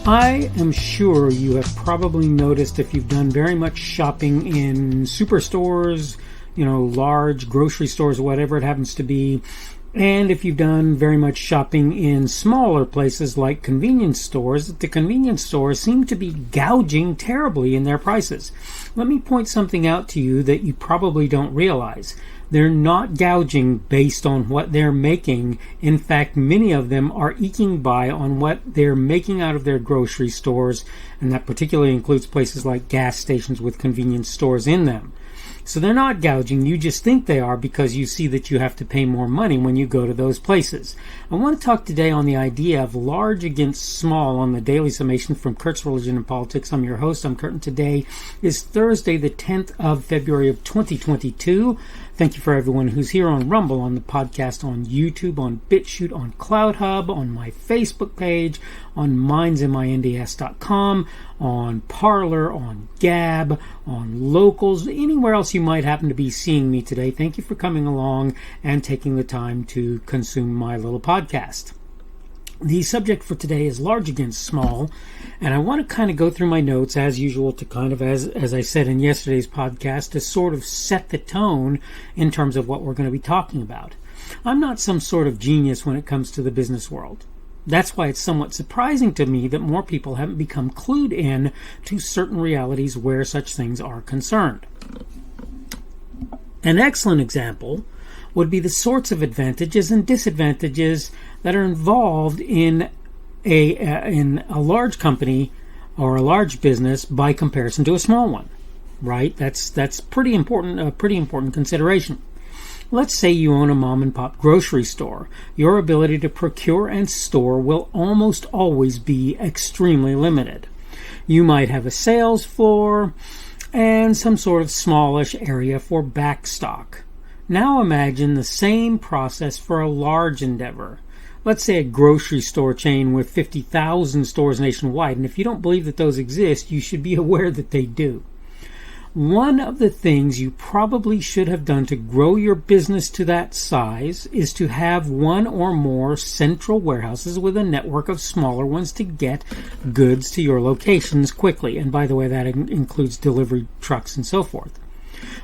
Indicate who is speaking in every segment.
Speaker 1: I am sure you have probably noticed, if you've done very much shopping in superstores, large grocery stores, whatever it happens to be, and if you've done very much shopping in smaller places like convenience stores, the convenience stores seem to be gouging terribly in their prices. Let me point something out to you that you probably don't realize. They're not gouging based on what they're making. In fact, many of them are eking by on what they're making out of their grocery stores, and that particularly includes places like gas stations with convenience stores in them. So they're not gouging. You just think they are because you see that you have to pay more money when you go to those places. I want to talk today on the idea of large against small on the Daily Summation from Kurt's Religion and Politics. I'm your host. I'm Kurt, and today is Thursday, the 10th of February of 2022. Thank you for everyone who's here on Rumble, on the podcast, on YouTube, on BitChute, on CloudHub, on my Facebook page, on mindsinmynds.com, on Parler, on Gab, on Locals, anywhere else you might happen to be seeing me today. Thank you for coming along and taking the time to consume my little podcast. The subject for today is large against small, and I want to kind of go through my notes as usual to kind of, as I said in yesterday's podcast, to sort of set the tone in terms of what we're going to be talking about. I'm not some sort of genius when it comes to the business world. That's why it's somewhat surprising to me that more people haven't become clued in to certain realities where such things are concerned. An excellent example would be the sorts of advantages and disadvantages that are involved in a large company or a large business by comparison to a small one, right? That's pretty important, a pretty important consideration. Let's say you own a mom and pop grocery store. Your ability to procure and store will almost always be extremely limited. You might have a sales floor and some sort of smallish area for back stock. Now imagine the same process for a large endeavor. Let's say a grocery store chain with 50,000 stores nationwide, and if you don't believe that those exist, you should be aware that they do. One of the things you probably should have done to grow your business to that size is to have one or more central warehouses with a network of smaller ones to get goods to your locations quickly. And by the way, that includes delivery trucks and so forth.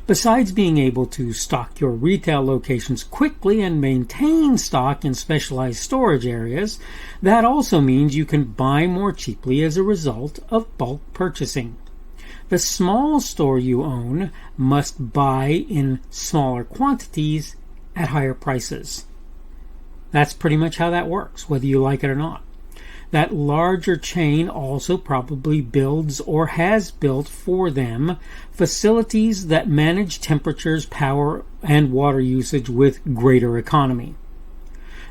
Speaker 1: Besides being able to stock your retail locations quickly and maintain stock in specialized storage areas, that also means you can buy more cheaply as a result of bulk purchasing. The small store you own must buy in smaller quantities at higher prices. That's pretty much how that works, whether you like it or not. That larger chain also probably builds or has built for them facilities that manage temperatures, power, and water usage with greater economy.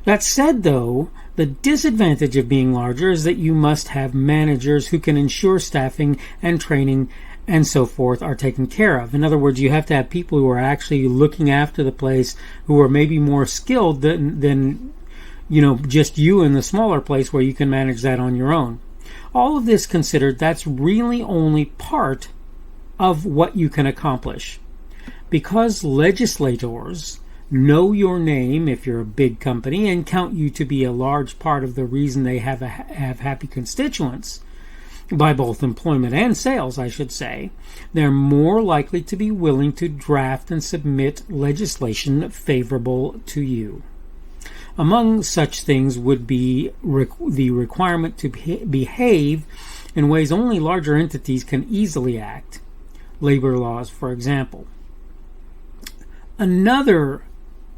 Speaker 1: That said, though, the disadvantage of being larger is that you must have managers who can ensure staffing and training and so forth are taken care of. In other words, you have to have people who are actually looking after the place, who are maybe more skilled than just you in the smaller place where you can manage that on your own. All of this considered, that's really only part of what you can accomplish. Because legislators know your name if you're a big company and count you to be a large part of the reason they have happy constituents, by both employment and sales, I should say, they're more likely to be willing to draft and submit legislation favorable to you. Among such things would be the requirement to behave in ways only larger entities can easily act. Labor laws, for example. Another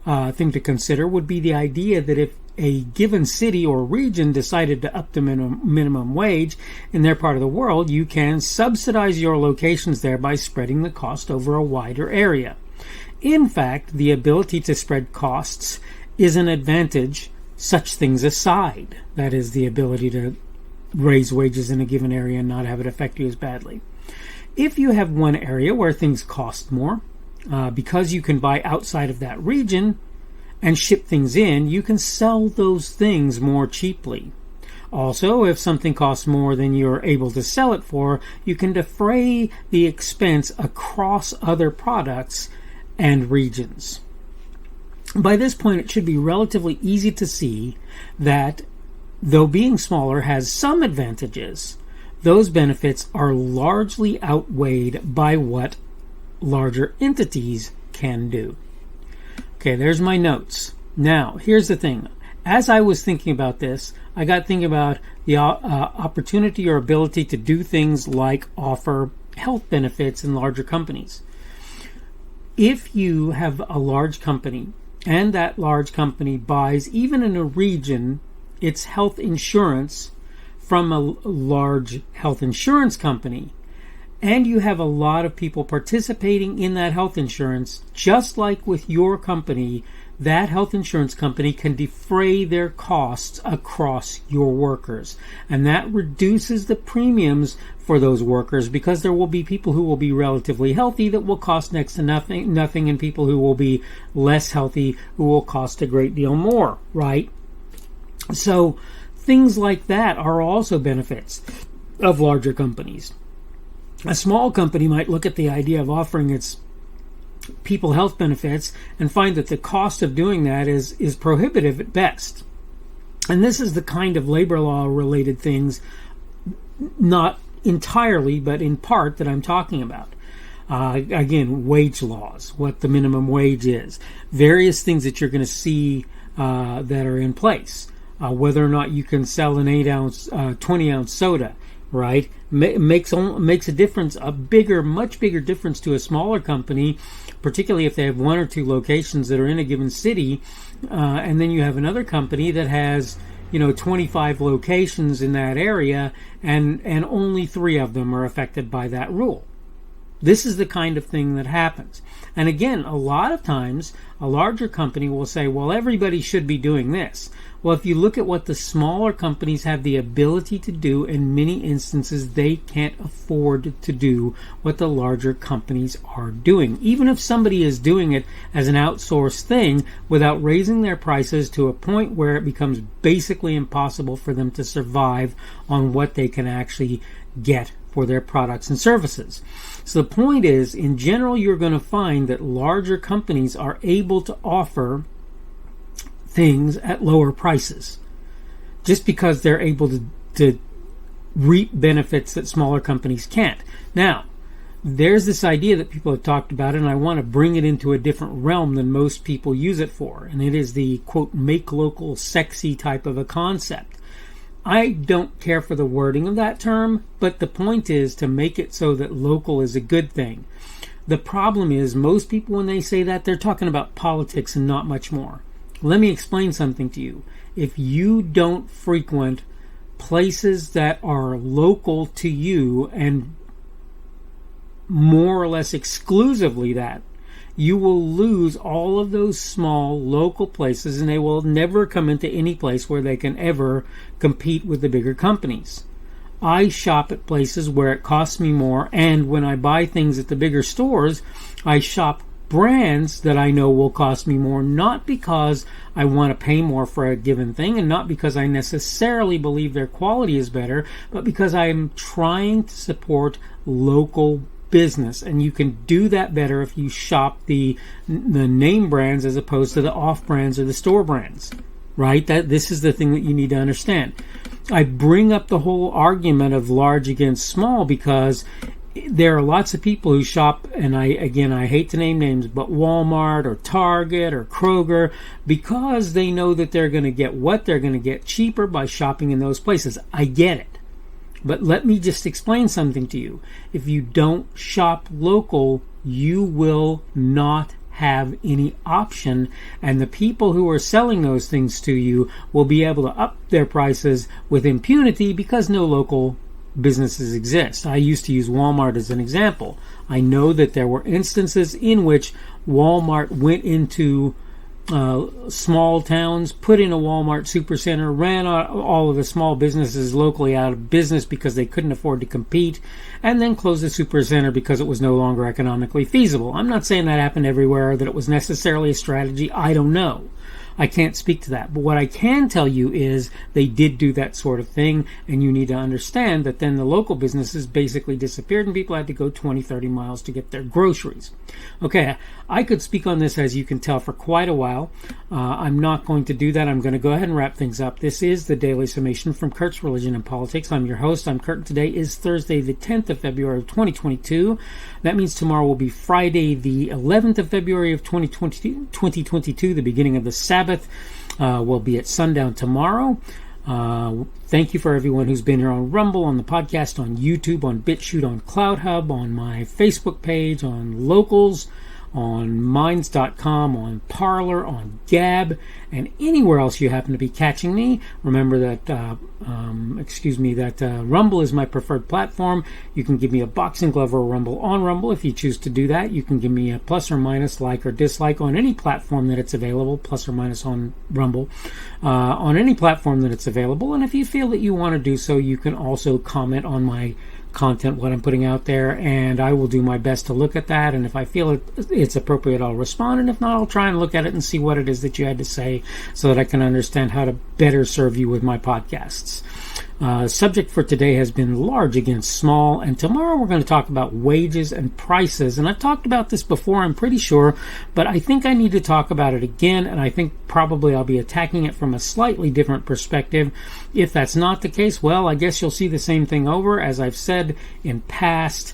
Speaker 1: thing to consider would be the idea that if a given city or region decided to up the minimum wage in their part of the world, you can subsidize your locations there by spreading the cost over a wider area. In fact, the ability to spread costs is an advantage, such things aside. That is, the ability to raise wages in a given area and not have it affect you as badly. If you have one area where things cost more, because you can buy outside of that region and ship things in, you can sell those things more cheaply. Also, if something costs more than you're able to sell it for, you can defray the expense across other products and regions. By this point, it should be relatively easy to see that though being smaller has some advantages, those benefits are largely outweighed by what larger entities can do. Okay, there's my notes. Now, here's the thing. As I was thinking about this, I got thinking about the opportunity or ability to do things like offer health benefits in larger companies. If you have a large company and that large company buys, even in a region, its health insurance from a large health insurance company, and you have a lot of people participating in that health insurance, just like with your company, that health insurance company can defray their costs across your workers. And that reduces the premiums for those workers, because there will be people who will be relatively healthy that will cost next to nothing, and people who will be less healthy who will cost a great deal more, right? So things like that are also benefits of larger companies. A small company might look at the idea of offering its people health benefits and find that the cost of doing that is prohibitive at best. And this is the kind of labor law related things, not entirely, but in part, that I'm talking about. Again, wage laws, what the minimum wage is, various things that you're going to see that are in place, whether or not you can sell an 8-ounce, 20-ounce soda, right? Makes a difference, much bigger difference to a smaller company, particularly if they have 1 or 2 locations that are in a given city, and then you have another company that has 25 locations in that area, and only 3 of them are affected by that rule. This is the kind of thing that happens. And again, a lot of times, a larger company will say, well, everybody should be doing this. Well, if you look at what the smaller companies have the ability to do, in many instances, they can't afford to do what the larger companies are doing. Even if somebody is doing it as an outsourced thing without raising their prices to a point where it becomes basically impossible for them to survive on what they can actually get for their products and services. So the point is, in general, you're going to find that larger companies are able to offer things at lower prices just because they're able to reap benefits that smaller companies can't. Now, there's this idea that people have talked about, and I want to bring it into a different realm than most people use it for, and it is the, quote, make local sexy type of a concept. I don't care for the wording of that term, but the point is to make it so that local is a good thing. The problem is, most people, when they say that, they're talking about politics and not much more. Let me explain something to you. If you don't frequent places that are local to you, and more or less exclusively that, you will lose all of those small local places, and they will never come into any place where they can ever compete with the bigger companies. I shop at places where it costs me more, and when I buy things at the bigger stores, I shop brands that I know will cost me more, not because I want to pay more for a given thing, and not because I necessarily believe their quality is better, but because I am trying to support local business. And you can do that better if you shop the name brands as opposed to the off brands or the store brands, right? This is the thing that you need to understand. I bring up the whole argument of large against small because there are lots of people who shop, and I hate to name names, but Walmart or Target or Kroger, because they know that they're going to get what they're going to get cheaper by shopping in those places. I get it. But let me just explain something to you. If you don't shop local, you will not have any option, and the people who are selling those things to you will be able to up their prices with impunity because no local businesses exist. I used to use Walmart as an example. I know that there were instances in which Walmart went into small towns, put in a Walmart supercenter, ran all of the small businesses locally out of business because they couldn't afford to compete, and then closed the supercenter because it was no longer economically feasible. I'm not saying that happened everywhere, that it was necessarily a strategy. I don't know. I can't speak to that. But what I can tell you is they did do that sort of thing, and you need to understand that then the local businesses basically disappeared and people had to go 20, 30 miles to get their groceries. Okay, I could speak on this, as you can tell, for quite a while. I'm not going to do that. I'm going to go ahead and wrap things up. This is the Daily Summation from Kurt's Religion and Politics. I'm your host. I'm Kurt. Today is Thursday, the 10th of February of 2022. That means tomorrow will be Friday, the 11th of February of 2022, the beginning of the Sabbath. Will be at sundown tomorrow. Thank you for everyone who's been here on Rumble, on the podcast, on YouTube, on BitChute, on CloudHub, on my Facebook page, on Locals, on Minds.com, on Parler, on Gab, and anywhere else you happen to be catching me. Remember that, Rumble is my preferred platform. You can give me a boxing glove or a Rumble on Rumble if you choose to do that. You can give me a plus or minus, like or dislike on any platform that it's available, plus or minus on Rumble, on any platform that it's available. And if you feel that you want to do so, you can also comment on my content, what I'm putting out there, and I will do my best to look at that, and if I feel it's appropriate, I'll respond, and if not, I'll try and look at it and see what it is that you had to say so that I can understand how to better serve you with my podcasts. Subject for today has been large against small, and tomorrow we're going to talk about wages and prices, and I've talked about this before, I'm pretty sure, but I think I need to talk about it again, and I think probably I'll be attacking it from a slightly different perspective. If that's not the case, well, I guess you'll see the same thing over. As I've said in past,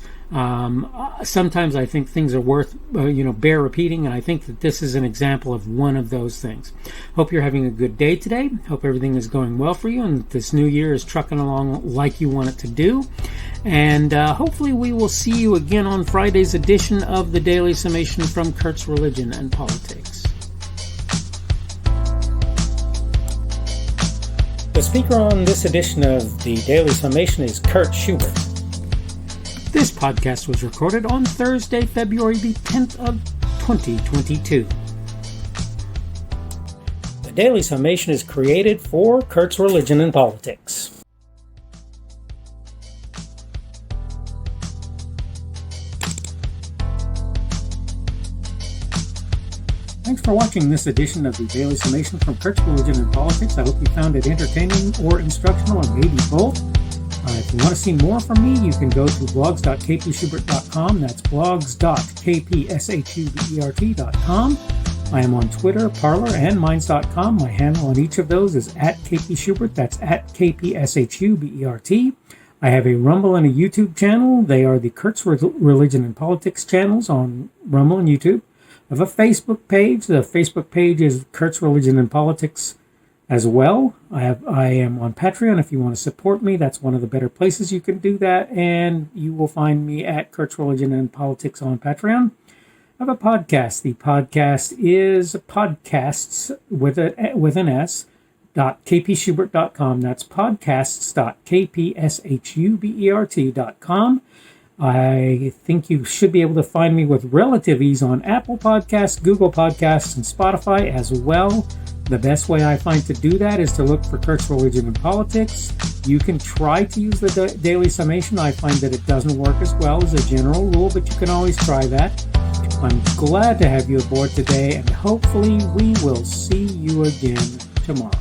Speaker 1: sometimes I think things are worth, bear repeating, and I think that this is an example of one of those things. Hope you're having a good day today. Hope everything is going well for you, and that this new year is trucking along like you want it to do. And hopefully we will see you again on Friday's edition of the Daily Summation from Kurt's Religion and Politics. The speaker on this edition of the Daily Summation is Kurt Schubert. This podcast was recorded on Thursday, February the 10th of 2022. The Daily Summation is created for Kurt's Religion and Politics. Thanks for watching this edition of the Daily Summation from Kurt's Religion and Politics. I hope you found it entertaining or instructional, or maybe both. If you want to see more from me, you can go to blogs.kpschubert.com. That's blogs.kpschubert.com. I am on Twitter, Parler, and Minds.com. My handle on each of those is @kpschubert. That's @kpschubert. I have a Rumble and a YouTube channel. They are the Kurt's Religion and Politics channels on Rumble and YouTube. I have a Facebook page. The Facebook page is Kurt's Religion and Politics as well. I am on Patreon. If you want to support me, that's one of the better places you can do that, and you will find me at Kurt's Religion and Politics on Patreon. I have a podcast. The podcast is podcasts with an S .kpschubert.com. That's podcasts.kpschubert.com. I think you should be able to find me with relative ease on Apple Podcasts, Google Podcasts, and Spotify as well. The best way I find to do that is to look for Kurt's Religion and Politics. You can try to use the Daily Summation. I find that it doesn't work as well as a general rule, but you can always try that. I'm glad to have you aboard today, and hopefully we will see you again tomorrow.